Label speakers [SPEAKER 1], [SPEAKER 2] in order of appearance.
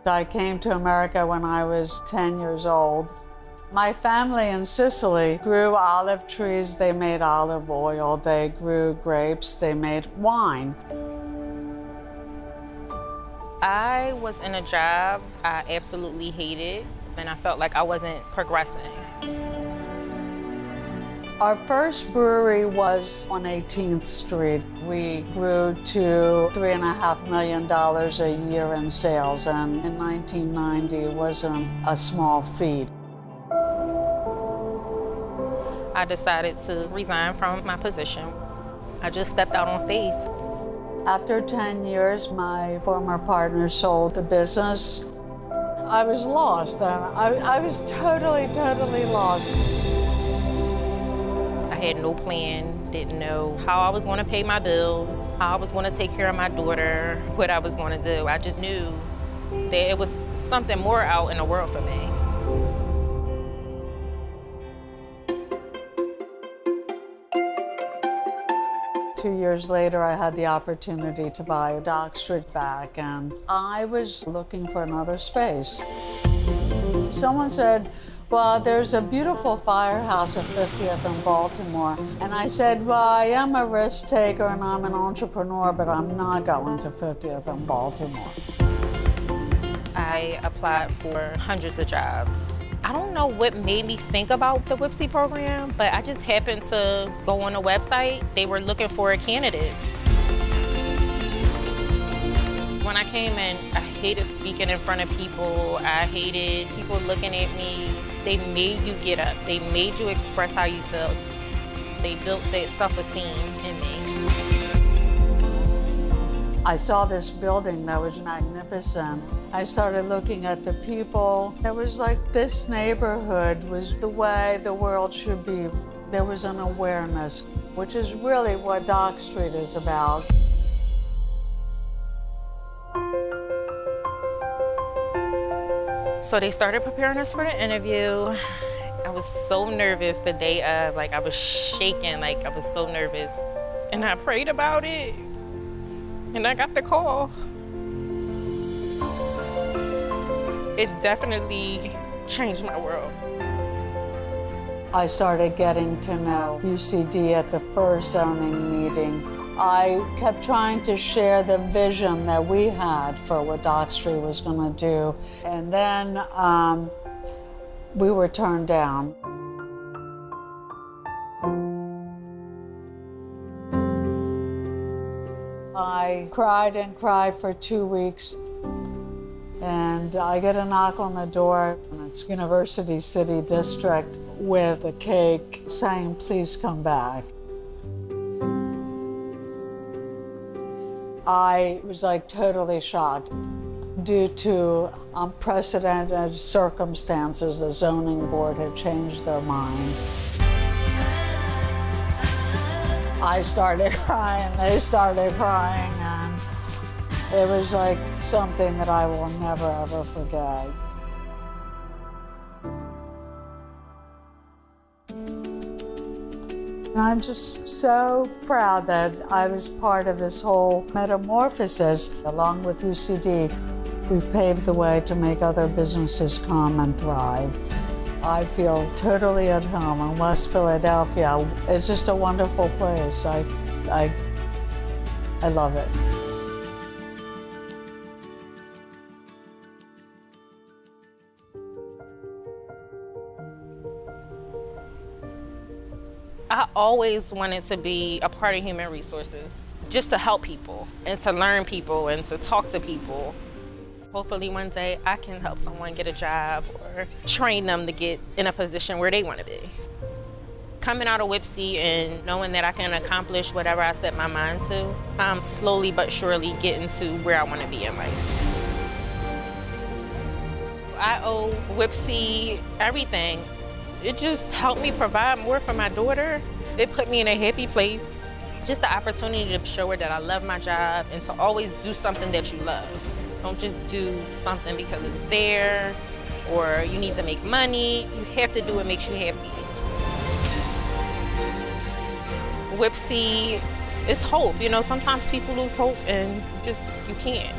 [SPEAKER 1] I came to America when I was 10 years old. My family in Sicily grew olive trees, they made olive oil, they grew grapes, they made wine.
[SPEAKER 2] I was in a job I absolutely hated, and I felt like I wasn't progressing.
[SPEAKER 1] Our first brewery was on 18th Street. We grew to $3.5 million a year in sales, and in 1990 it wasn't a small feat.
[SPEAKER 2] I decided to resign from my position. I just stepped out on faith.
[SPEAKER 1] After 10 years, my former partner sold the business. I was lost, and I was totally lost.
[SPEAKER 2] I had no plan, didn't know how I was going to pay my bills, how I was going to take care of my daughter, what I was going to do. I just knew that it was something more out in the world for me.
[SPEAKER 1] 2 years later, I had the opportunity to buy Dock Street back, and I was looking for another space. Someone said, well, there's a beautiful firehouse at 50th in Baltimore. And I said, well, I am a risk taker and I'm an entrepreneur, but I'm not going to 50th in Baltimore.
[SPEAKER 2] I applied for hundreds of jobs. I don't know what made me think about the Wipsy program, but I just happened to go on a website. They were looking for candidates. When I came in, I hated speaking in front of people. I hated people looking at me. They made you get up. They made you express how you felt. They built that self-esteem in me.
[SPEAKER 1] I saw this building that was magnificent. I started looking at the people. It was like this neighborhood was the way the world should be. There was an awareness, which is really what Dock Street is about.
[SPEAKER 2] So they started preparing us for the interview. I was so nervous the day of, like I was shaking, like I was so nervous. And I prayed about it, and I got the call. It definitely changed my world.
[SPEAKER 1] I started getting to know UCD at the first zoning meeting. I kept trying to share the vision that we had for what Dock Street was going to do. And then we were turned down. I cried and cried for 2 weeks. And I get a knock on the door, and it's University City District with a cake saying, please come back. I was like totally shocked. Due to unprecedented circumstances, the zoning board had changed their mind. I started crying, they started crying, and it was like something that I will never, ever forget. And I'm just so proud that I was part of this whole metamorphosis. Along with UCD, we've paved the way to make other businesses come and thrive. I feel totally at home in West Philadelphia. It's just a wonderful place. I love it.
[SPEAKER 2] I always wanted to be a part of human resources, just to help people and to learn people and to talk to people. Hopefully one day I can help someone get a job or train them to get in a position where they want to be. Coming out of Wipsy and knowing that I can accomplish whatever I set my mind to, I'm slowly but surely getting to where I want to be in life. I owe Wipsy everything. It just helped me provide more for my daughter. It put me in a happy place. Just the opportunity to show her that I love my job and to always do something that you love. Don't just do something because it's there or you need to make money. You have to do what makes you happy. Wipsy is hope. You know, sometimes people lose hope and you can't.